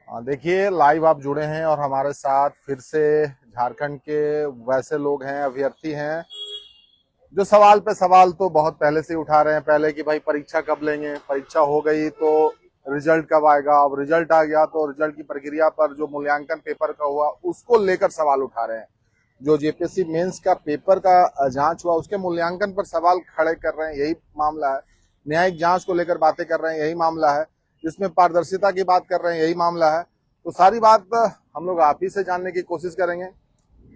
देखिए, लाइव आप जुड़े हैं और हमारे साथ फिर से झारखंड के वैसे लोग हैं, अभ्यर्थी हैं जो सवाल पे सवाल तो बहुत पहले से उठा रहे हैं। पहले कि भाई परीक्षा कब लेंगे, परीक्षा हो गई तो रिजल्ट कब आएगा, अब रिजल्ट आ गया तो रिजल्ट की प्रक्रिया पर जो मूल्यांकन पेपर का हुआ उसको लेकर सवाल उठा रहे हैं। जो जेपीएससी मेंस का पेपर का जांच हुआ उसके मूल्यांकन पर सवाल खड़े कर रहे हैं, यही मामला है। न्यायिक जांच को लेकर बातें कर रहे हैं, यही मामला है। जिसमें पारदर्शिता की बात कर रहे हैं, यही मामला है। तो सारी बात हम लोग आप ही से जानने की कोशिश करेंगे।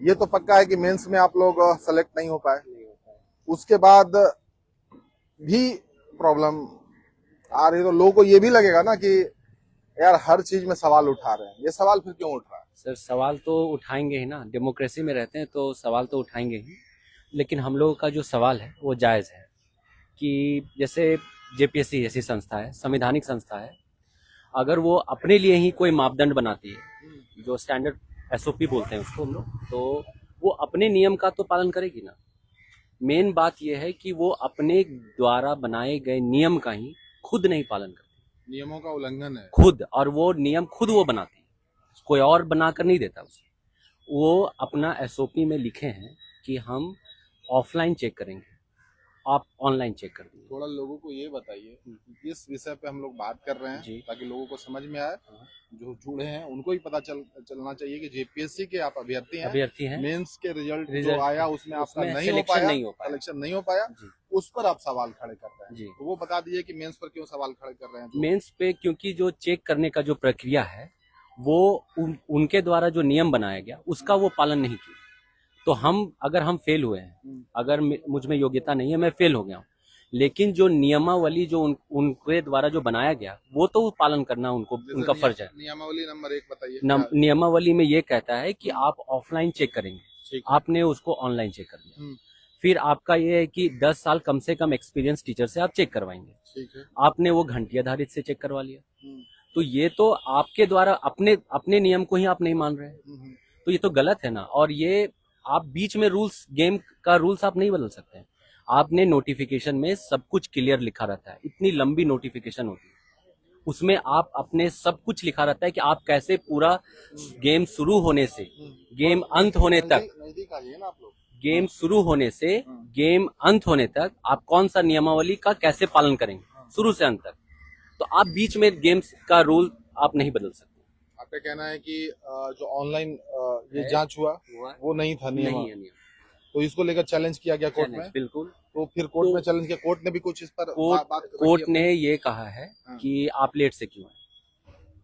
ये तो पक्का है कि मेंस में आप लोग सेलेक्ट नहीं हो पाए, उसके बाद भी प्रॉब्लम आ रही, तो लोगों को ये भी लगेगा ना कि यार हर चीज में सवाल उठा रहे हैं, ये सवाल फिर क्यों उठ रहा है? सर सवाल तो उठाएंगे ही ना, डेमोक्रेसी में रहते हैं तो सवाल तो उठाएंगे ही। लेकिन हम लोगों का जो सवाल है वो जायज़ है कि जैसे जेपीएससी जैसी संस्था है, संवैधानिक संस्था है, अगर वो अपने लिए ही कोई मापदंड बनाती है, जो स्टैंडर्ड एसओपी बोलते हैं उसको हम लोग, तो वो अपने नियम का तो पालन करेगी ना। मेन बात यह है कि वो अपने द्वारा बनाए गए नियम का ही खुद नहीं पालन करती, नियमों का उल्लंघन है खुद, और वो नियम खुद वो बनाती है, कोई और बनाकर नहीं देता उसे। वो अपना एसओपी में लिखे हैं कि हम ऑफलाइन चेक करेंगे, आप ऑनलाइन चेक कर दीजिए। थोड़ा लोगों को ये बताइए कि किस विषय पे हम लोग बात कर रहे हैं, जी। ताकि लोगों को समझ में आए। जो जुड़े हैं उनको ही पता चलना चाहिए कि जेपीएससी के आप अभ्यर्थी हैं, मेंस के रिजल्ट जो रिजल्ट आया उसमें आपका उसमें नहीं हो सिलेक्शन पाया, नहीं हो पाया। सिलेक्शन नहीं हो पाया, जी उस पर आप सवाल खड़े कर रहे हैं। जी। तो वो बता दीजिए कि मेंस पर क्यों सवाल खड़े कर रहे हैं। मेंस पे क्योंकि जो चेक करने का जो प्रक्रिया है वो उनके द्वारा जो नियम बनाया गया उसका वो पालन नहीं किया। तो अगर हम फेल हुए हैं, अगर मुझ में योग्यता नहीं है, मैं फेल हो गया हूँ, लेकिन जो नियमावली जो उनके द्वारा जो बनाया गया वो तो पालन करना उनका फर्ज है। नियमावली नंबर 1 बताइए। नियमावली में ये कहता है कि आप ऑफलाइन चेक करेंगे, आपने उसको ऑनलाइन चेक कर दिया। फिर आपका ये है कि 10 साल कम से कम एक्सपीरियंस टीचर से आप चेक करवाएंगे, ठीक है। आपने वो घंटी आधारित से चेक करवा लिया। तो ये तो आपके द्वारा अपने अपने नियम को ही आप नहीं मान रहे हैं, तो ये तो गलत है ना। और ये आप बीच में रूल्स, गेम का रूल्स आप नहीं बदल सकते हैं। आपने नोटिफिकेशन में सब कुछ क्लियर लिखा रहता है, इतनी लंबी नोटिफिकेशन होती है, उसमें आप अपने सब कुछ लिखा रहता है कि आप कैसे पूरा गेम शुरू होने से गेम अंत होने तक, नजदीक आ जाइए ना आप लोग। गेम शुरू होने से गेम अंत होने तक आप कौन सा नियमावली का कैसे पालन करेंगे, शुरू से अंत तक। तो आप बीच में गेम्स का रूल आप नहीं बदल सकते। आपका कहना है कि जो ऑनलाइन ये जांच हुआ वो नहीं था नियम, नहीं है नियम। तो इसको लेकर चैलेंज किया गया कोर्ट में। बिल्कुल। तो फिर कोर्ट तो में चैलेंज किया, कोर्ट ने भी कुछ इस पर बात रखी कोर्ट ने ये कहा है कि आप लेट से क्यों आए,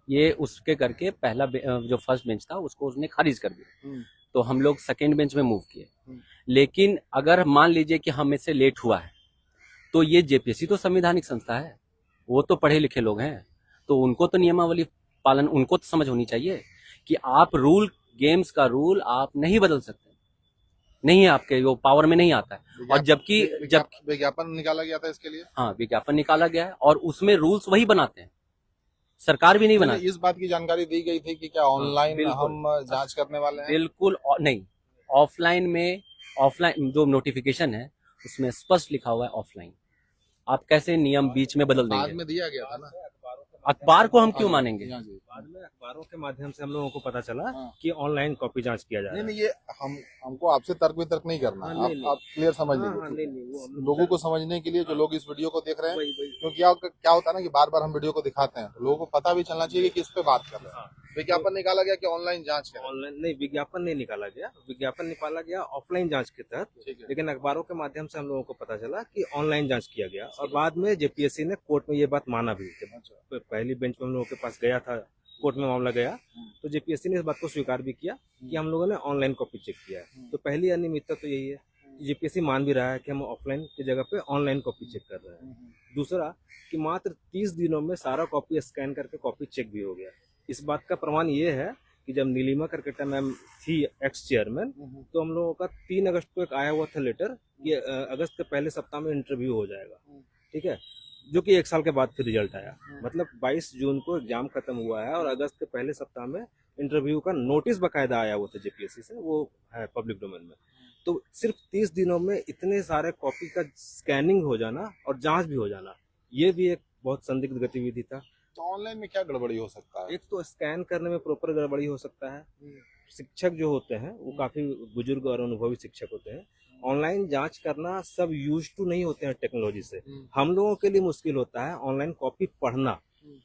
ये उसके करके पहला जो फर्स्ट बेंच था उसको उसने खारिज कर दिया। तो हम लोग सेकेंड बेंच में मूव किए। लेकिन अगर मान लीजिए कि हम इससे लेट हुआ है, तो ये जेपीएससी तो संवैधानिक संस्था है, वो तो पढ़े लिखे लोग हैं, तो उनको तो नियमावली पालन, उनको तो समझ होनी चाहिए कि आप रूल, गेम्स का रूल आप नहीं बदल सकते, नहीं है आपके वो पावर में नहीं आता है। और जबकि विज्ञापन निकाला गया था इसके लिए। हाँ, विज्ञापन निकाला गया है और उसमें रूल्स वही बनाते हैं, सरकार भी नहीं बनाती। इस बात की जानकारी दी गई थी कि क्या ऑनलाइन हम जांच करने वाले हैं? बिल्कुल नहीं, ऑफलाइन में, ऑफलाइन जो नोटिफिकेशन है उसमें स्पष्ट लिखा हुआ है ऑफलाइन। आप कैसे नियम बीच में बदल देंगे? बाद में दिया गया था ना। अखबार को हम क्यों मानेंगे? बाद में अखबारों के माध्यम से हम लोगों को पता चला कि ऑनलाइन कॉपी जांच किया जा रहा है। नहीं, ये हमको आपसे तर्क वितर्क नहीं करना। आप क्लियर समझ लीजिए, लोगों को समझने के लिए, जो लोग इस वीडियो को देख रहे हैं, क्योंकि क्या होता है ना कि बार बार हम वीडियो को दिखाते हैं तो लोगों को पता भी चलना चाहिए कि किस पे बात कर रहे हैं। विज्ञापन निकाला गया कि ऑनलाइन जांच है? ऑनलाइन नहीं, विज्ञापन नहीं निकाला गया, विज्ञापन निकाला गया ऑफलाइन जांच के तहत, लेकिन अखबारों के माध्यम से हम लोगों को पता चला कि ऑनलाइन जांच किया गया। और बाद में जेपीएससी ने कोर्ट में ये बात माना भी। पहली बेंच में हम लोगों के पास गया था, कोर्ट में मामला गया, तो जेपीएससी ने इस बात को स्वीकार भी किया कि हम लोगों ने ऑनलाइन कॉपी चेक किया है। तो पहली अनियमितता तो यही है, जेपीएससी मान भी रहा है कि हम ऑफलाइन की जगह पे ऑनलाइन कॉपी चेक कर रहे हैं। दूसरा कि मात्र 30 दिनों में सारा कॉपी स्कैन करके कॉपी चेक भी हो गया। इस बात का प्रमाण ये है कि जब नीलिमा करकेटा मैम थी एक्स चेयरमैन, तो हम लोगों का 3 अगस्त को एक आया हुआ था लेटर कि अगस्त के पहले सप्ताह में इंटरव्यू हो जाएगा, ठीक है, जो कि 1 साल के बाद फिर रिजल्ट आया। मतलब 22 जून को एग्जाम खत्म हुआ है और अगस्त के पहले सप्ताह में इंटरव्यू का नोटिस बकायदा आया हुआ था जेपीएससी से, वो है पब्लिक डोमेन में। तो सिर्फ 30 दिनों में इतने सारे कॉपी का स्कैनिंग हो जाना और जांच भी हो जाना, ये भी एक बहुत संदिग्ध गतिविधि था। तो ऑनलाइन में क्या गड़बड़ी हो सकता है? एक तो स्कैन करने में प्रॉपर गड़बड़ी हो सकता है। शिक्षक जो होते हैं वो काफी बुजुर्ग और अनुभवी शिक्षक होते हैं। ऑनलाइन जांच करना सब यूज टू नहीं होते हैं टेक्नोलॉजी से। हम लोगों के लिए मुश्किल होता है ऑनलाइन कॉपी पढ़ना,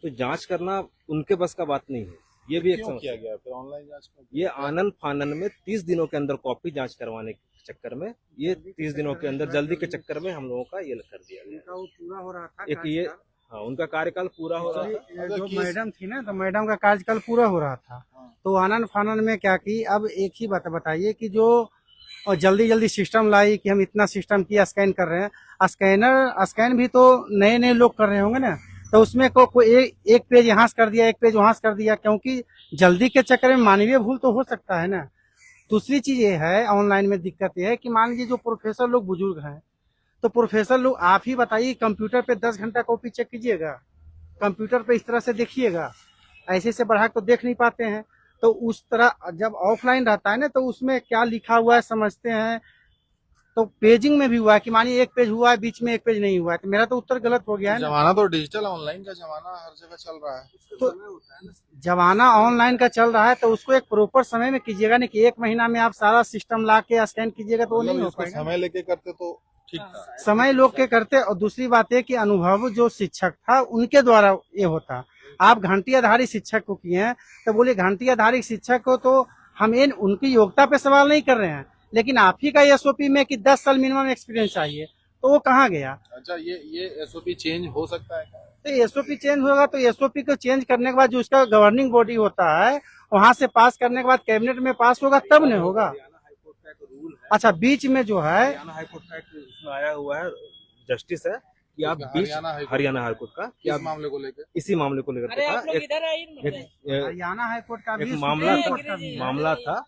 तो जांच करना उनके बस का बात नहीं है। ये भी एक क्यों किया समस्या। गया फिर ऑनलाइन जांच को? ये आनंद फानन में 30 दिनों के अंदर कॉपी जांच करवाने के चक्कर में, ये 30 दिनों के अंदर जल्दी के चक्कर में हम लोगों का ये कर दिया गया। उनका वो पूरा हो रहा था एक ये हाँ, उनका कार्यकाल पूरा हो रहा था। कार्यकाल। जो मैडम थी ना, तो मैडम का कार्यकाल पूरा हो रहा था, तो आनंद फानन में क्या की, अब एक ही बात बताइए कि जो जल्दी जल्दी सिस्टम लाई कि हम इतना सिस्टम किया, स्कैन कर रहे हैं, स्कैन भी तो नए नए लोग कर रहे होंगे ना, तो उसमें एक पेज यहाँ से कर दिया, एक पेज वहां से कर दिया, क्योंकि जल्दी के चक्कर में मानवीय भूल तो हो सकता है ना। दूसरी चीज ये है ऑनलाइन में दिक्कत ये है कि मान लीजिए जो प्रोफेसर लोग बुजुर्ग हैं, तो प्रोफेसर लोग आप ही बताइए, कंप्यूटर पे 10 घंटा कॉपी चेक कीजिएगा, कंप्यूटर पे इस तरह से देखिएगा, ऐसे से बढ़ा तो देख नहीं पाते हैं। तो उस तरह जब ऑफलाइन रहता है ना, तो उसमें क्या लिखा हुआ है समझते हैं। तो पेजिंग में भी हुआ है कि मानिए एक पेज हुआ है, बीच में एक पेज नहीं हुआ है, तो मेरा तो उत्तर गलत हो गया है ना। जमाना तो डिजिटल ऑनलाइन का जमाना हर जगह चल रहा है। तो जमाना ऑनलाइन का चल रहा है, तो उसको एक प्रॉपर समय में कीजिएगा, नहीं कि 1 महीना में आप सारा सिस्टम ला के स्कैन कीजिएगा तो वो नहीं मतलब हो इसको पाएगा। समय लेके करते तो ठीक था। समय लोग के करते, और दूसरी बात है कि अनुभव जो शिक्षक था उनके द्वारा ये होता। आप घंटी आधारित शिक्षक को किए हैं, तो बोले घंटी आधारित शिक्षक को तो हम उनकी योग्यता पे सवाल नहीं कर रहे हैं, लेकिन आप ही का एसओपी में कि 10 साल मिनिमम एक्सपीरियंस चाहिए, तो वो कहाँ गया। अच्छा, ये एसओपी चेंज हो सकता है क्या? तो एसओपी चेंज होगा, तो एसओपी को चेंज करने के बाद जो उसका गवर्निंग बॉडी होता है, वहां से पास करने के बाद कैबिनेट में पास होगा, तब नहीं होगा। हरियाणा हाईकोर्ट का एक रूल है, अच्छा, बीच में जो है हरियाणा हाईकोर्ट का एक इसमें आया हुआ है जस्टिस है कि आप बीच हरियाणा हाईकोर्ट का कि इस आप मामले को लेकर इसी मामले को लेकर के था एक हरियाणा हाईकोर्ट का भी, मामला सुप्रीम था, कोर्ट का भी है। मामला था,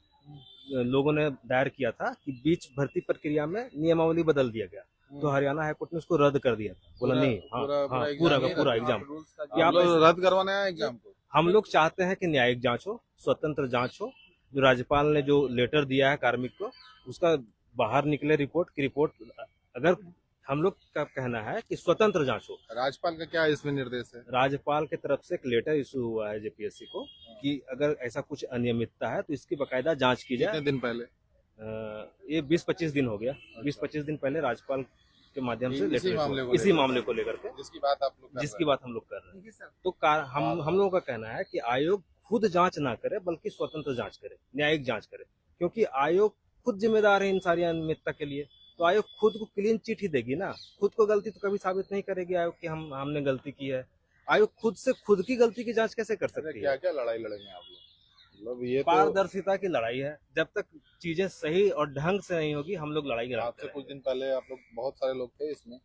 लोगों ने दायर किया था कि बीच भर्ती प्रक्रिया में नियमावली बदल दिया गया, तो हरियाणा हाईकोर्ट ने उसको रद्द कर दिया था। बोला नहीं, पूरा का पूरा एग्जाम कि आप रद्द करवाना है एग्जाम को। हम लोग चाहते हैं कि न्यायिक जांच हो, स्वतंत्र जांच हो। जो राज्यपाल ने जो लेटर दिया है कार्मिक को, उसका बाहर निकले रिपोर्ट की रिपोर्ट, अगर हम लोग का कहना है कि स्वतंत्र जांच हो। राज्यपाल का क्या इसमें निर्देश है? राज्यपाल की तरफ से एक लेटर इशू हुआ है जेपीएससी को कि अगर ऐसा कुछ अनियमितता है तो इसकी बकायदा जांच की जाए। कितने दिन पहले? ये 20-25 दिन हो गया। 20-25 दिन पहले राज्यपाल के माध्यम से इसी मामले को लेकर के जिसकी बात हम लोग कर रहे हैं। तो हम लोगों का कहना है कि आयोग खुद जांच ना करे, बल्कि स्वतंत्र जांच करे, न्यायिक जांच करे, क्योंकि आयोग खुद जिम्मेदार है इन सारी अनियमितता के लिए। तो आयोग खुद को क्लीन चिट ही देगी ना, खुद को गलती तो कभी साबित नहीं करेगी आयोग कि हमने गलती की है। आयोग खुद से खुद की गलती की जांच कैसे कर सकती है? क्या क्या लड़ाई लड़ेंगे आप लोग? मतलब ये पारदर्शिता की लड़ाई है। जब तक चीजें सही और ढंग से नहीं होगी, हम लोग लड़ाई लड़ते आपसे कुछ दिन पहले आप लोग, बहुत सारे लोग थे इसमें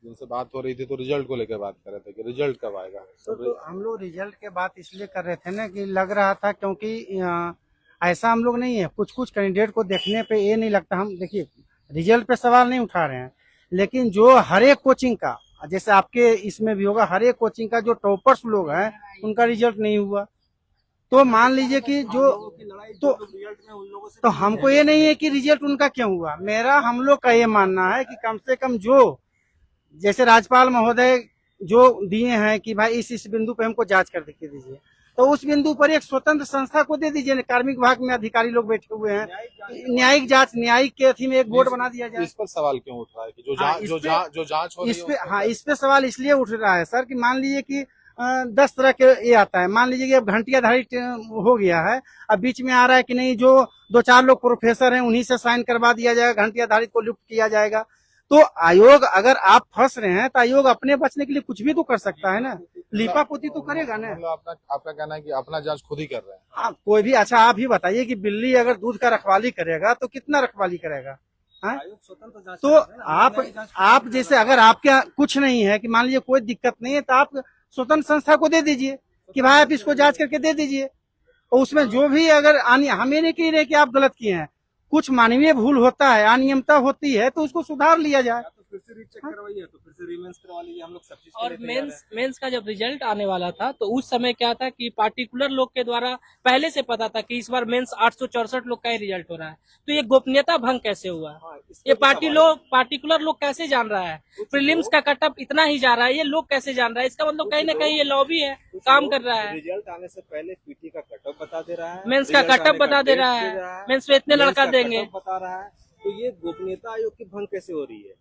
जिनसे बात हो रही थी, तो रिजल्ट को लेकर बात कर रहे थे कि रिजल्ट कब आएगा। तो हम लोग रिजल्ट के बात इसलिए कर रहे थे ना कि लग रहा था, क्योंकि ऐसा हम लोग नहीं है, कुछ कुछ कैंडिडेट को देखने पे ये नहीं लगता। हम देखिए रिजल्ट पे सवाल नहीं उठा रहे हैं, लेकिन जो हर एक कोचिंग का, जैसे आपके इसमें भी होगा, हर एक कोचिंग का जो टॉपर्स लोग हैं उनका रिजल्ट नहीं हुआ, तो मान लीजिए कि तो हमको ये नहीं है कि रिजल्ट उनका क्यों हुआ। मेरा हम लोग का ये मानना है कि कम से कम जो जैसे राज्यपाल महोदय जो दिए हैं कि भाई इस बिंदु पे हमको जांच कर के दीजिए, तो उस बिंदु पर एक स्वतंत्र संस्था को दे दीजिए। कार्मिक विभाग में अधिकारी लोग बैठे हुए हैं, न्यायिक जांच, न्यायिक के अथी में एक बोर्ड बना दिया जाए। इस पर सवाल क्यों उठ रहा है कि जो जांच हो रही है इस पे सवाल इसलिए उठ रहा है सर कि मान लीजिए कि 10 तरह के ये आता है, मान लीजिए कि अब घंटी आधारित हो गया है, अब बीच में आ रहा है कि नहीं जो 2-4 लोग प्रोफेसर हैं उन्हीं से साइन करवा दिया जाएगा, घंटी आधारित को लुप्त किया जाएगा। तो आयोग, अगर आप फंस रहे हैं तो आयोग अपने बचने के लिए कुछ भी तो कर सकता है ना, लीपापोती तो करेगा ना। आपका कहना है कि अपना जांच खुद ही कर रहे हैं? हाँ, कोई भी। अच्छा आप ही बताइए कि बिल्ली अगर दूध का रखवाली करेगा तो कितना रखवाली करेगा? तो आप जैसे अगर आपके कुछ नहीं है कि मान लीजिए कोई दिक्कत नहीं है, तो आप स्वतंत्र संस्था को दे दीजिए कि भाई आप इसको जांच करके दे दीजिए, और उसमें जो भी अगर हम ये नहीं कह रहे कि आप गलत किए हैं, कुछ मानवीय भूल होता है, अनियमितता होती है, तो उसको सुधार लिया जाए। तो फिर से रीचेक करवाइए, तो फिर से रीमेंस करवा लीजिए, हम लोग सब चीज के और लिए तैयार मेंस का जब रिजल्ट आने वाला था तो उस समय क्या था कि पार्टिकुलर लोग के द्वारा पहले से पता था कि इस बार मेंस 864 लोग का ही रिजल्ट हो रहा है, तो ये गोपनीयता भंग कैसे हुआ? है। हाँ, इस ये पे भी सवाल है। पार्टिकुलर लोग कैसे जान रहा है? प्रीलिम्स का कटअप इतना ही जा रहा है, ये लोग कैसे जान रहा है? इसका मतलब कहीं ना कहीं ये लॉबी है, कुछ काम लोग कर रहा है। रिजल्ट आने से पहले पीटी का कटअप बता दे रहा है, मेंस का रिजल्ट कटअप आने का बता दे डेट रहा दे है, मेंस में इतने मेंस लड़का का देंगे। कटअप बता रहा है, तो ये गोपनीयता आयोग की भंग कैसे हो रही है?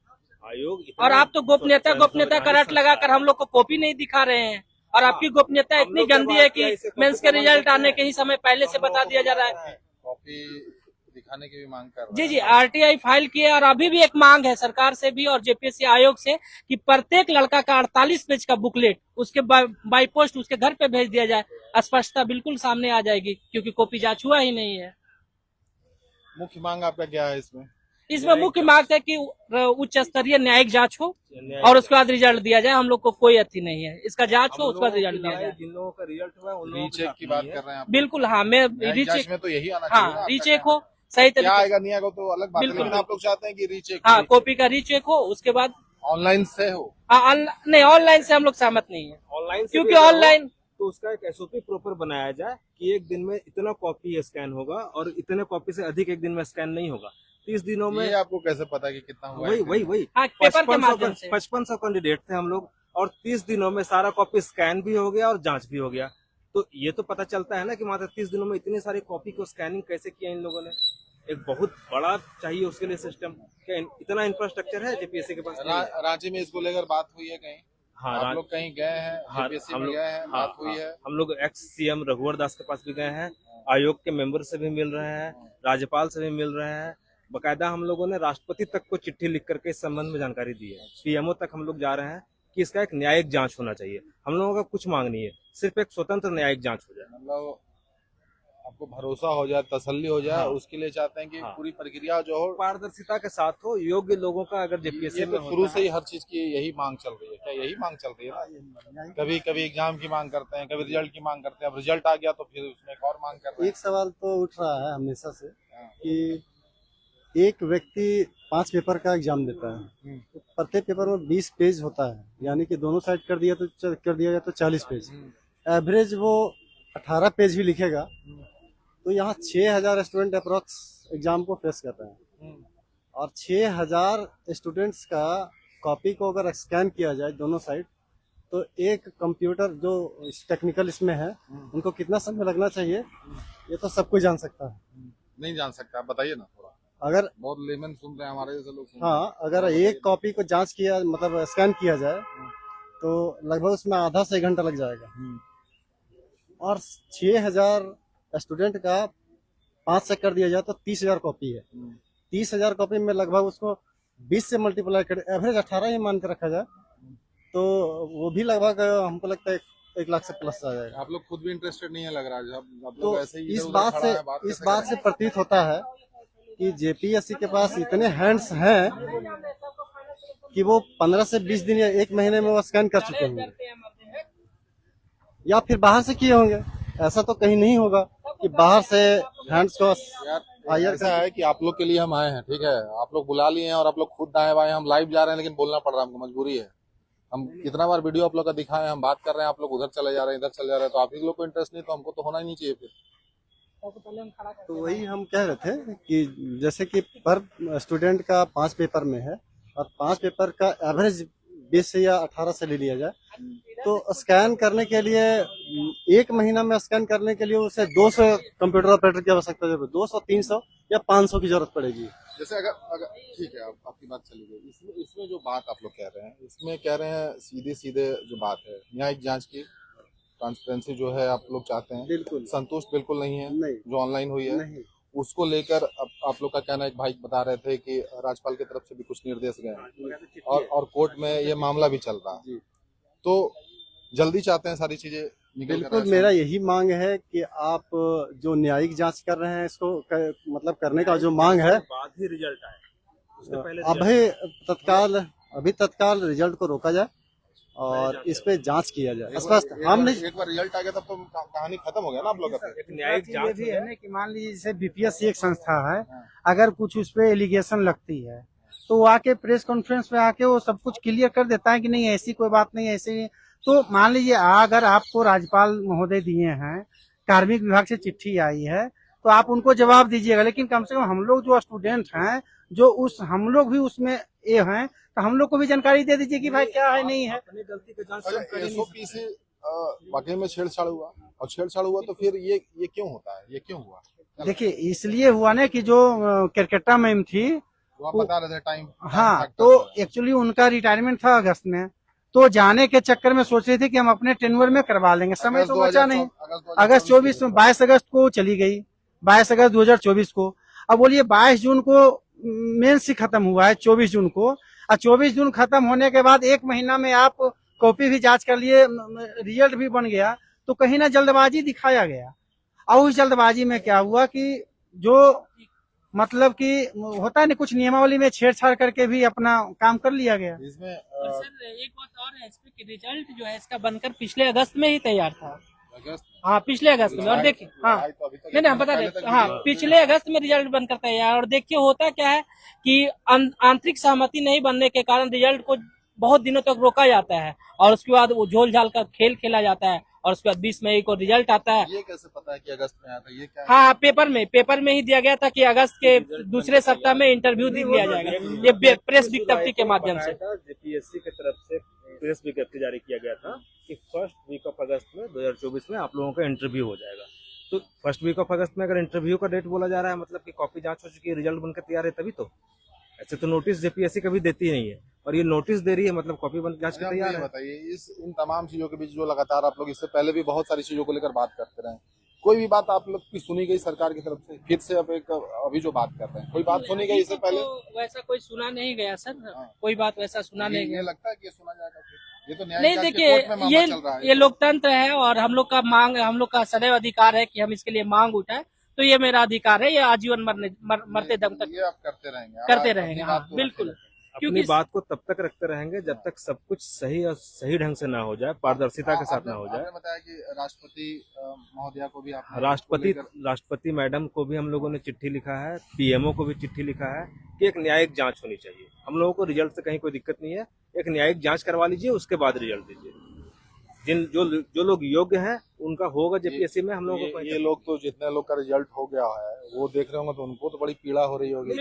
आयोग और आप तो गोपनीयता का रट लगाकर हम लोग को कॉपी नहीं दिखा रहे हैं, और आपकी गोपनीयता हम इतनी लोग जब गंदी है आपके कि ऐसे मेंस के कॉपी रिजल्ट करते आने हैं, के ही समय पहले से हम लोगों बता को दिया जा पता रहा है। कॉपी दिखाने की भी मांग कर रहे जी हैं। जी, आरटीआई फाइल किए, और अभी भी एक मांग है सरकार से भी और जेपीएससी आयोग से कि प्रत्येक लड़का का 48 पेज का बुकलेट उसके बाई पोस्ट उसके घर पे भेज दिया जाए। स्पष्टता बिल्कुल सामने आ जाएगी, क्योंकि कॉपी जांच हुआ ही नहीं है। मुख्य मांग आपका क्या है इसमें? इसमें मुख्य मांग है कि उच्च स्तरीय न्यायिक जांच हो और उसके बाद रिजल्ट दिया जाए। हम लोग को कोई अथी नहीं है, इसका जांच हो उसके बाद रिजल्ट दिया जाए। जिन लोगों का रिजल्ट हुआ है उन लोगों के रीचेक साथ की बात नहीं कर है। रहे हैं आप? बिल्कुल हाँ, मैं न्यायिक जांच रीचेक, में तो यही आना चाहिए ना हाँ आपका रीचेक कहना। हो सही क्या तरीके आएगा नहीं आएगा तो अलग बात है, बिल्कुल, लेकिन आप लोग चाहते हैं कि रीचेक हाँ कॉपी का रीचेक हो, उसके बाद ऑनलाइन से हो। हाँ नहीं, ऑनलाइन से हम लोग सहमत नहीं है, ऑनलाइन से क्योंकि भी अगर हो, ऑनलाइन तो उसका एक एसओपी प्रॉपर बनाया जाए कि एक दिन में इतना कॉपी स्कैन होगा और इतने कॉपी से अधिक एक दिन में स्कैन नहीं होगा। 30 दिनों में ये आपको कैसे पता है कि कितना हुआ? वही हाँ, पेपर के माध्यम से 5500 कैंडिडेट थे हम लोग, और 30 दिनों में सारा कॉपी स्कैन भी हो गया और जांच भी हो गया। तो ये तो पता चलता है ना कि मात्र 30 दिनों में इतनी सारी कॉपी को स्कैनिंग कैसे किया इन लोगों ने। एक बहुत बड़ा चाहिए उसके लिए सिस्टम, क्या इतना इंफ्रास्ट्रक्चर है जेपीएससी के पास? रांची में इसको लेकर बात हुई है कहीं? हाँ, आप लोग कहीं गए हैं? हाँ, जेपीएससी हम में लोग गए हैं, बात हुई है? हम लोग एक्स सीएम रघुवर दास के पास भी गए हैं, आयोग के मेंबर से भी मिल रहे हैं, राज्यपाल से भी मिल रहे हैं। बकायदा हम लोगों ने राष्ट्रपति तक को चिट्ठी लिख करके इस संबंध में जानकारी दी है। पीएमओ तक हम लोग जा रहे हैं कि इसका एक न्यायिक जांच होना चाहिए। हम लोगों का कुछ मांग नहीं है, सिर्फ एक स्वतंत्र न्यायिक जांच हो जाए। मतलब आपको भरोसा हो जाए, तसल्ली हो जाए, हाँ। उसके लिए चाहते हैं कि हाँ। पूरी प्रक्रिया जो हो, पारदर्शिता के साथ हो, योग्य लोगों का अगर ये जेपीएससी तो में शुरू होता से ही है। हर चीज की यही मांग चल रही है। क्या यही मांग चल रही है ना? कभी कभी एग्जाम की मांग करते हैं, कभी रिजल्ट की मांग करते हैं। अब रिजल्ट आ गया तो फिर उसमें एक और मांग कर रहे हैं। एक सवाल तो उठ रहा है हमेशा से कि एक व्यक्ति 5 पेपर का एग्जाम देता है, तो प्रत्येक पेपर में 20 पेज होता है, यानी कि दोनों साइड कर दिया तो 40 पेज, एवरेज वो 18 पेज भी लिखेगा। तो यहाँ 6000 स्टूडेंट अप्रोक्स एग्जाम को फेस कर रहे हैं, और 6000 स्टूडेंट्स का कॉपी को अगर स्कैन किया जाए दोनों साइड, तो एक कंप्यूटर जो टेक्निकल इसमें है उनको कितना समय लगना चाहिए, ये तो सब कोई जान सकता है। नहीं जान सकता, आप बताइए ना थोड़ा। अगर बहुत लेमन सुन रहे हैं, हमारे जैसे लोग सुन रहे हैं। हाँ, अगर एक कॉपी को जांच किया मतलब स्कैन किया जाए तो लगभग उसमें आधा से 1 घंटा लग जाएगा, और 6000 स्टूडेंट का 5 से कर दिया जाए तो 30,000 कॉपी है। 30,000 कॉपी में लगभग उसको 20 से मल्टीप्लाई कर, एवरेज 18 ही मान के रखा जाए तो वो भी लगभग हमको लगता है 1 लाख से प्लस आ जाएगा। आप लोग खुद भी इंटरेस्टेड नहीं है लग रहा है, जब आप तो लोग ऐसे ही इस इधर-उधर बात खड़ा से है, बात इस कैसे बात से करेंगे? प्रतीत होता है कि जेपीएससी के पास इतने हैंड्स हैं कि वो 15 से 20 दिन या 1 महीने में वो स्कैन कर चुके होंगे, या फिर बाहर से किए होंगे। ऐसा तो कहीं नहीं होगा कि बाहर से हैंड्स को यार ऐसा है कि आप लोग के लिए हम आए हैं, ठीक है? आप लोग बुला लिए हैं और आप लोग खुद दाएं बाएं, हम लाइव जा रहे हैं, लेकिन बोलना पड़ रहा है, हमको मजबूरी है। हम कितना बार वीडियो आप लोग का दिखाए, हम बात कर रहे हैं, आप लोग उधर चले जा रहे हैं, इधर चले जा रहे हैं, तो आप ही लोग को इंटरेस्ट नहीं, तो हमको तो होना ही नहीं चाहिए फिर। तो वही हम कह रहे थे कि जैसे कि पर स्टूडेंट का 5 पेपर में है, और 5 पेपर का एवरेज 20 से या 18 से ले लिया जाए, तो स्कैन करने के लिए 1 महीना में स्कैन करने के लिए उसे 200 कंप्यूटर ऑपरेटर की आवश्यकता है, 200, 300 या 500 की जरूरत पड़ेगी। जैसे अगर ठीक है, आपकी बात चली गई। इसमें जो बात आप लोग कह रहे हैं, इसमें कह रहे हैं सीधे जो बात है न्यायिक जांच की, ट्रांसपेरेंसी जो है आप लोग चाहते हैं, बिल्कुल संतुष्ट बिल्कुल नहीं है नहीं, जो ऑनलाइन हुई है नहीं। उसको लेकर। अब आप लोग का कहना, एक भाई बता रहे थे कि राज्यपाल की तरफ से भी कुछ निर्देश गए हैं और कोर्ट में ये मामला भी चल रहा है, जी। तो जल्दी चाहते हैं सारी चीजें निकल कर बिल्कुल, ऐसा? मेरा यही मांग है कि आप जो न्यायिक जांच कर रहे हैं इसको मतलब करने का जो मांग है, बाद ही रिजल्ट आए, उससे पहले अभी तत्काल रिजल्ट को रोका जाए और इस पे जांच किया जाए स्पष्ट। हम नहीं, एक बार रिजल्ट आ गया तब तो कहानी खत्म हो गया ना आप लोग का। एक न्यायिक ये जांच भी है ना कि मान लीजिए जैसे बीपीएससी एक संस्था है, अगर कुछ उस पे एलिगेशन लगती है तो वो आके प्रेस कॉन्फ्रेंस में आके वो सब कुछ क्लियर कर देता है कि नहीं ऐसी कोई बात नहीं, ऐसे नहीं। तो मान लीजिए अगर आपको राज्यपाल महोदय दिए हैं, कार्मिक विभाग से चिट्ठी आई है, तो आप उनको जवाब दीजिएगा, लेकिन कम से कम हम लोग जो स्टूडेंट हैं, जो उस हम लोग भी उसमें ये हैं, तो हम लोग को भी जानकारी दे दीजिए कि भाई क्या है नहीं है। अपनी गलती का जांच स्वयं कर ही नहीं एसओपी से वाकई में छेड़छाड़ हुआ, और छेड़छाड़ हुआ तो फिर ये क्यों होता है, ये क्यों हुआ? देखिए इसलिए हुआ ना कि जो केरकेटा मैम थी, वो आप बता रहे थे टाइम। हाँ, तो एक्चुअली उनका रिटायरमेंट था अगस्त में, तो जाने के चक्कर में सोच रहे थे कि हम अपने टेन्योर में करवा लेंगे, समय तो बचा नहीं। अगस्त 24 में 22 अगस्त को चली गई, 22 अगस्त 2024 को। अब बोलिए 22 जून को मेंस ही खत्म हुआ है, 24 जून को, और 24 जून खत्म होने के बाद एक महीना में आप कॉपी भी जांच कर लिए, रिजल्ट भी बन गया, तो कहीं ना जल्दबाजी दिखाया गया। और उस जल्दबाजी में क्या हुआ कि जो मतलब कि होता है ना, कुछ नियमावली में छेड़छाड़ करके भी अपना काम कर लिया गया। इसमें और सर एक बात और है, इसमें कि रिजल्ट जो है इसका बनकर पिछले अगस्त में ही तैयार था। हाँ, पिछले अगस्त में। और देखिए, हाँ नहीं नहीं, हम बता रहे, हाँ पिछले अगस्त में रिजल्ट बनकर तैयार। और देखिए होता क्या है कि आंतरिक सहमति नहीं बनने के कारण रिजल्ट को बहुत दिनों तक रोका जाता है, और उसके बाद वो झोल झाल का खेल खेला जाता है, और उसके बाद 20 मई को रिजल्ट आता है। ये कैसे पता है कि अगस्त में आया था? ये क्या है? हाँ, पेपर में ही दिया गया था कि अगस्त के दूसरे सप्ताह में इंटरव्यू दिया जाएगा, ये प्रेस विज्ञप्ति के माध्यम से। जेपीएससी की तरफ से प्रेस विज्ञप्ति जारी किया गया था कि फर्स्ट वीक ऑफ अगस्त में 2024 में आप लोगों का इंटरव्यू हो जाएगा। तो फर्स्ट वीक ऑफ अगस्त में अगर इंटरव्यू का डेट बोला जा रहा है, मतलब कि कॉपी जांच हो चुकी है, रिजल्ट बनकर तैयार है, तभी तो। ऐसे तो नोटिस जेपीएससी कभी देती नहीं है, और ये नोटिस दे रही है, मतलब कॉपी बन जांच के तैयार है। बताइए, इन तमाम चीजों के बीच जो लगातार आप लोग इससे पहले भी बहुत सारी चीजों को लेकर बात करते रहे, कोई भी बात आप लोग की सुनी गई सरकार की तरफ से? फिर से अब अभी जो बात कर रहे हैं, कोई बात सुनी गई इससे पहले? तो वैसा कोई सुना नहीं गया सर, कोई बात वैसा सुना नहीं गया। ये लगता है कि ये सुना जाएगा फिर? ये तो न्याय नहीं, जांच के देखिए कोर्ट में मामला चल रहा है। ये लोकतंत्र है, और हम लोग का मांग, हम लोग का सदैव अधिकार है कि हम इसके लिए मांग उठाएं। तो ये मेरा अधिकार है, ये आजीवन मरते दम तक ये आप करते रहेंगे? करते रहेंगे। हाँ बिल्कुल, अपनी बात को तब तक रखते रहेंगे जब तक सब कुछ सही और सही ढंग से ना हो जाए, पारदर्शिता के साथ ना हो जाए। आपने बताया कि राष्ट्रपति महोदया को भी आपने राष्ट्रपति मैडम को भी हम लोगों ने चिट्ठी लिखा है, पीएमओ को भी चिट्ठी लिखा है कि एक न्यायिक जांच होनी चाहिए। हम लोगों को रिजल्ट से कहीं कोई दिक्कत नहीं है, एक न्यायिक जांच करवा लीजिए, उसके बाद रिजल्ट दीजिए। जो लोग योग्य हैं उनका होगा जेपीएससी में। हम लोगों को ये लोग तो जितने लोग का रिजल्ट हो गया है वो देख रहे होंगे, तो उनको तो बड़ी पीड़ा हो रही होगी।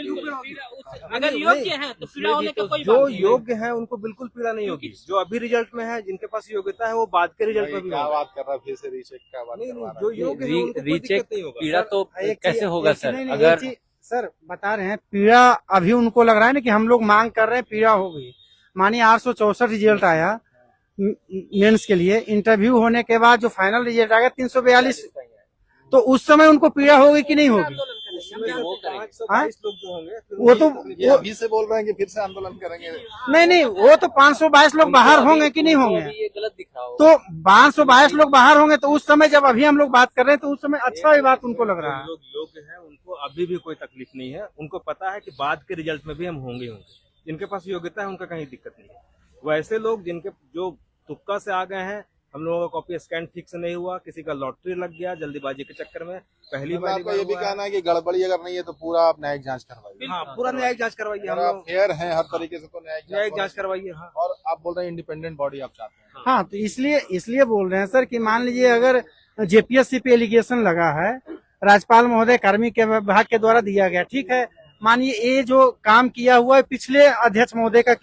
अगर योग्य है तो पीड़ा होने का कोई जो बात नहीं है। योग्य है उनको बिल्कुल पीड़ा नहीं होगी। जो अभी रिजल्ट में है, जिनके पास योग्यता है, वो बाद के रिजल्ट में भी क्या होगा। बात कर रहा है फिर से? रीचेक का बात करवा रहा जो है? योग्य है उनको कोई दिक्कत नहीं होगा। पीड़ा तो एक कैसे चीज- होगा एक सर? नहीं, नहीं, अगर एक चीज सर बता रहे हैं, पीड़ा अभी उनको लग रहा है ना कि हम लोग मांग कर रहे हैं, पीड़ा हो गई। मानिए 864 रिजल्ट आया मेंस के लिए, इंटरव्यू होने के बाद जो फाइनल रिजल्ट आएगा 342, तो उस समय उनको पीड़ा होगी कि नहीं होगी? 522 लोग जो होंगे वो तो ये अभी से बोल रहे हैं कि फिर से आंदोलन करेंगे। नहीं, वो तो 522 लोग बाहर होंगे कि नहीं होंगे? ये गलत दिख रहा हो। तो 522 लोग बाहर होंगे, तो उस समय जब अभी हम लोग बात कर रहे हैं, तो उस समय अच्छा ही बात उनको लग रहा है। लोग योग्य हैं, उनको अभी भी कोई तकलीफ नहीं है। उनको पता है कि बाद के रिजल्ट में भी हम होंगे। जिनके पास योग्यता है उनका कहीं दिक्कत नहीं है। वैसे लोग जिनके जो तुक्का से आ गए हैं, हम लोगों का कॉपी स्कैन ठीक से नहीं हुआ, किसी का लॉटरी लग गया जल्दीबाजी के चक्कर में, पहली बार आपका ये भी कहना है कि गड़बड़ी अगर नहीं है तो पूरा आप न्यायिक जांच करवाइए। हाँ, पूरा न्यायिक जांच करवाइए। हम लोग फेयर है हर तरीके से, तो न्यायिक जांच करवाइए। हाँ, और आप बोल रहे हैं इंडिपेंडेंट बॉडी आप चाहते हैं। हाँ, तो इसलिए बोल रहे हैं सर कि मान लीजिए अगर जेपीएससी पे एलिगेशन लगा है, राज्यपाल महोदय कार्मिक विभाग के द्वारा दिया गया, ठीक है, मानिए ये जो काम किया हुआ है पिछले अध्यक्ष महोदय का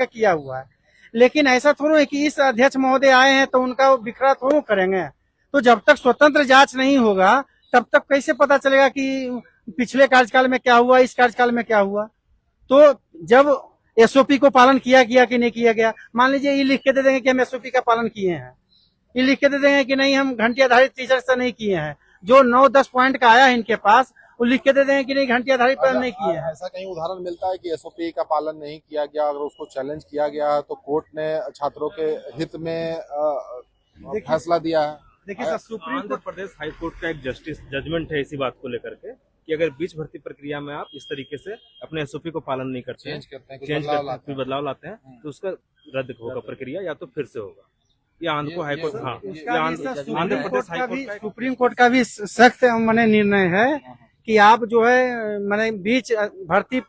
किया हुआ है, लेकिन ऐसा थोड़ा है कि इस अध्यक्ष महोदय आए हैं तो उनका बिखरा थोड़ा करेंगे। तो जब तक स्वतंत्र जांच नहीं होगा तब तक कैसे पता चलेगा कि पिछले कार्यकाल में क्या हुआ, इस कार्यकाल में क्या हुआ? तो जब एसओपी को पालन किया गया कि नहीं किया गया, मान लीजिए ये लिख के दे देंगे कि हम एसओपी का पालन किए हैं, ये लिख के दे देंगे कि नहीं हम घंटी आधारित टीचर से नहीं किए हैं, जो 9-10 पॉइंट का आया है इनके पास, वो लिख के दे देंगे कि नहीं घंटी आधारित पर नहीं किए हैं। ऐसा कहीं उदाहरण मिलता है कि एसओपी का पालन नहीं किया गया, अगर उसको चैलेंज किया गया तो कोर्ट ने छात्रों के हित में फैसला दिया है? देखिए sir, supreme Andhra Pradesh high court का एक जजमेंट है इसी बात को लेकर के कि अगर बीच भर्ती प्रक्रिया में आप इस तरीके से अपने एसओपी को पालन नहीं करते हैं, कुछ बदलाव लाते हैं, तो उसका रद्द होगा प्रक्रिया, या तो फिर से होगा। ये आंध्र को हाईकोर्ट, हाँ, Andhra Pradesh high court, supreme court का भी सख्त माने निर्णय है कि आप जो है माने बीच भर्ती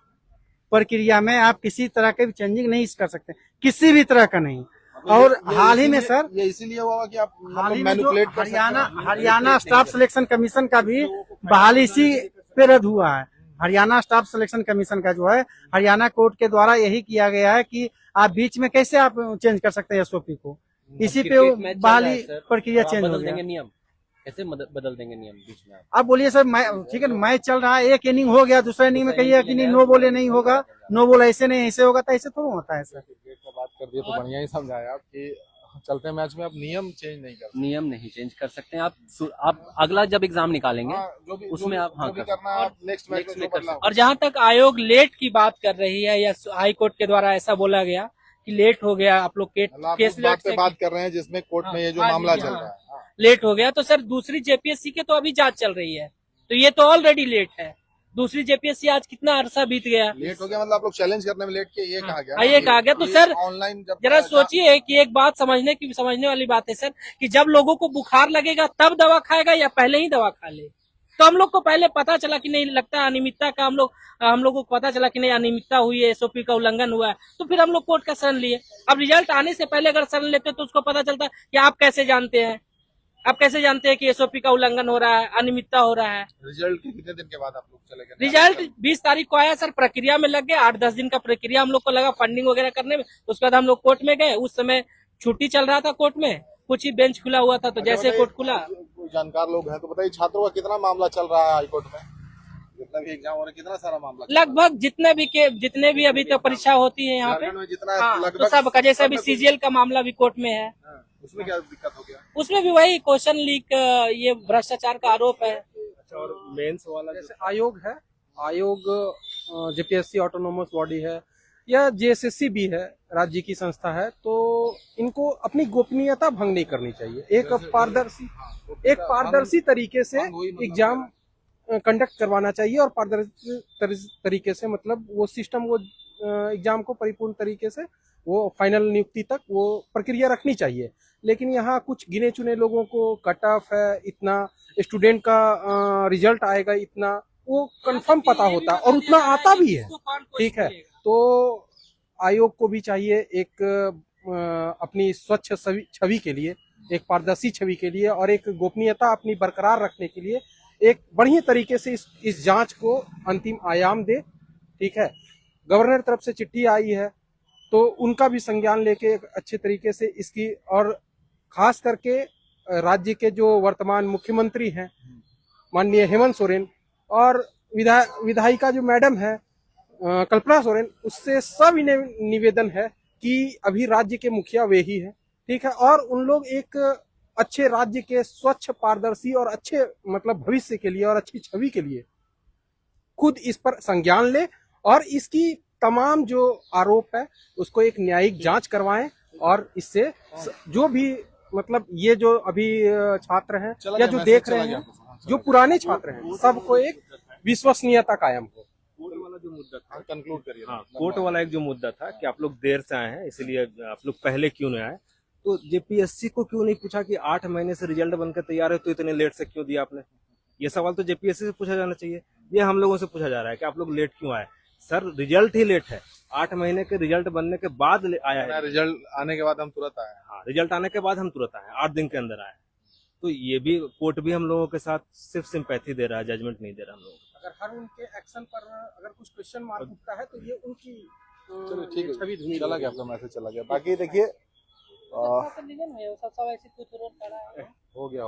प्रक्रिया में आप किसी तरह के भी चेंजिंग नहीं कर सकते, किसी भी तरह का नहीं। और हाल ही में सर, ये इसीलिए हुआ कि आप हाल ही में जो मैनिपुलेट कर सकते हरियाणा स्टाफ सिलेक्शन कमीशन का भी बहाली इसी पे रद्द हुआ है। हरियाणा स्टाफ सिलेक्शन कमीशन का जो है हरियाणा कोर्ट के द्वारा यही किया गया है कि आप बीच में कैसे आप चेंज कर सकते हैं एसओपी को, इसी पे वो बहाली प्रक्रिया चेंज हो बदल गया। देंगे नियम, कैसे बदल देंगे नियम बीच में? अब बोलिए सर, ठीक है मैच चल रहा है, एक इनिंग हो गया, दूसरा इनिंग में कहिए कि नहीं नो बोले नहीं होगा, नो बोल ऐसे नहीं ऐसे होगा, तो ऐसे थोड़ा होता है सर। क्रिकेट का बात कर दिया तो बढ़िया ही समझाया आप कि चलते मैच में आप नियम चेंज नहीं कर नियम नहीं चेंज कर सकते हैं आप अगला जब एग्जाम निकालेंगे उसमें आप हाँ कर करना है, आप नेक्स्ट मैच में कर सकते और जहां तक आयोग लेट की बात कर रही है, या हाई कोर्ट के द्वारा ऐसा बोला गया कि लेट हो गया, आप लोग केस बात पे बात कर रहे हैं जिसमें कोर्ट में ये जो मामला चल रहा है। लेट हो गया, तो सर दूसरी जेपीएससी के तो अभी जांच चल रही है, तो ये तो ऑलरेडी लेट है। दूसरी जेपीएससी आज कितना अरसा बीत गया, लेट हो गया मतलब आप लोग चैलेंज करने में लेट किए, ये कहा गया। ये कहा गया। तो सर ऑनलाइन जरा सोचिए कि एक बात समझने वाली बात है सर, कि जब लोगों को बुखार लगेगा तब दवा खाएगा या पहले ही दवा खा ले। तो हम लोग को पहले पता चला कि नहीं लगता अनियमितता का, हम लोगों को पता चला कि नहीं अनियमितता हुई है, एसओपी का उल्लंघन हुआ है, तो फिर हम लोग कोर्ट का शरण लिए। अब रिजल्ट आने से पहले अगर शरण लेते तो उसको पता चलता कि आप कैसे जानते हैं कि एसओपी का उल्लंघन हो रहा है, अनियमितता हो रहा है। रिजल्ट के कितने दिन के बाद आप लोग चले गए? रिजल्ट 20 तारीख को आया सर, प्रक्रिया में लग गए, 8-10 दिन का प्रक्रिया हम लोग को लगा फंडिंग वगैरह करने में। उसके बाद हम लोग कोर्ट में गए, उस समय छुट्टी चल रहा था कोर्ट में, कुछ ही बेंच खुला हुआ था, तो जैसे कोर्ट खुला। कोई जानकार लोग हैं तो बताइए, छात्रों का कितना मामला चल रहा है हाईकोर्ट में? जितना भी एग्जाम हो रहा है कितना सारा मामला लगभग जितने भी अभी तक परीक्षा होती है यहाँ पे, झारखंड में जितना हाँ, लगभग तो सब का, जैसे अभी सीजीएल का मामला भी कोर्ट में है, उसमें क्या दिक्कत हो गया? उसमें भी वही क्वेश्चन लीक, ये भ्रष्टाचार का आरोप है। अच्छा, और मेंस वाला जैसे आयोग है, आयोग जेपीएससी ऑटोनोमस बॉडी है या जेएसएससी भी है, राज्य की संस्था है, तो इनको अपनी गोपनीयता भंग नहीं करनी चाहिए। एक पारदर्शी तरीके से एग्जाम कंडक्ट करवाना चाहिए और पारदर्शी तरीके से मतलब वो सिस्टम, वो एग्जाम को परिपूर्ण तरीके से वो फाइनल नियुक्ति तक वो प्रक्रिया रखनी चाहिए। लेकिन यहाँ कुछ गिने चुने लोगों को कट ऑफ है इतना, स्टूडेंट का रिजल्ट आएगा इतना, वो कंफर्म पता होता है और उतना आता भी है, ठीक है। तो आयोग को भी चाहिए एक अपनी स्वच्छ छवि के लिए, एक पारदर्शी छवि के लिए और एक गोपनीयता अपनी बरकरार रखने के लिए एक बढ़िया तरीके से इस जांच को अंतिम आयाम दे, ठीक है। गवर्नर तरफ से चिट्ठी आई है तो उनका भी संज्ञान लेके एक अच्छे तरीके से इसकी, और खास करके राज्य के जो वर्तमान मुख्यमंत्री हैं माननीय हेमंत सोरेन और विधायिका जो मैडम है कल्पना सोरेन, उससे सब निवेदन है कि अभी राज्य के मुखिया वे ही है, ठीक है। और उन लोग एक अच्छे राज्य के स्वच्छ, पारदर्शी और अच्छे मतलब भविष्य के लिए और अच्छी छवि के लिए खुद इस पर संज्ञान ले और इसकी तमाम जो आरोप है उसको एक न्यायिक जांच करवाएं और इससे जो भी मतलब ये जो अभी छात्र हैं या जो देख रहे हैं, जो पुराने छात्र हैं, सबको एक विश्वसनीयता कायम हो। कोर्ट वाला जो मुद्दा था, कंक्लूड करिए। हाँ, कोर्ट वाला एक जो मुद्दा था कि आप लोग देर से आए हैं, इसलिए आप लोग पहले क्यों नहीं आए, तो जेपीएससी को क्यों नहीं पूछा कि 8 महीने से रिजल्ट बनकर तैयार है तो इतने लेट से क्यों दिया आपने? ये सवाल तो जेपीएससी से पूछा जाना चाहिए। ये हम लोगों से पूछा जा रहा है कि आप लोग लेट क्यों आए। सर रिजल्ट ही लेट है, 8 महीने के रिजल्ट बनने के बाद आया है। रिजल्ट आने के बाद हम तुरंत आए। हाँ, रिजल्ट आने के बाद हम तुरंत आए, 8 दिन के अंदर आए। तो ये भी कोर्ट भी हम लोगों के साथ सिर्फ सिंपैथी दे रहा है, जजमेंट नहीं दे रहा हम लोगों को। अगर हर उनके एक्शन पर अगर कुछ क्वेश्चन मार्क उठता है तो ये उनकी चलो ठीक है, चला गया आपका मैसेज, चला गया। बाकी देखिए हो गया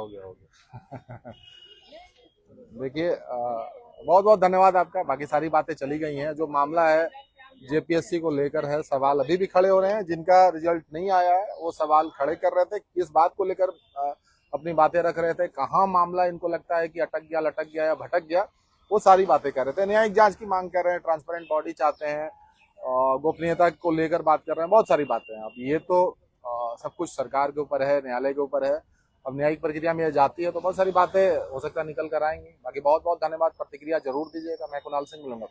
देखिए बहुत बहुत धन्यवाद आपका। बाकी सारी बातें चली गई हैं। जो मामला है जेपीएससी को लेकर है, सवाल अभी भी खड़े हो रहे हैं। जिनका रिजल्ट नहीं आया है वो सवाल खड़े कर रहे थे, किस बात को लेकर अपनी बातें रख रहे थे, कहाँ मामला इनको लगता है कि अटक गया, लटक गया या भटक गया, वो सारी बातें कर रहे थे। न्यायिक जांच की मांग कर रहे हैं, ट्रांसपेरेंट बॉडी चाहते हैं, गोपनीयता को लेकर बात कर रहे हैं, बहुत सारी बातें हैं। अब ये तो सब कुछ सरकार के ऊपर है, न्यायालय के ऊपर है। अब न्यायिक प्रक्रिया में ये जाती है तो बहुत सारी बातें हो सकता है निकल कर आएंगी। बाकी बहुत बहुत धन्यवाद, प्रतिक्रिया जरूर दीजिएगा। मैं कुणाल सिंह मिलूंगा।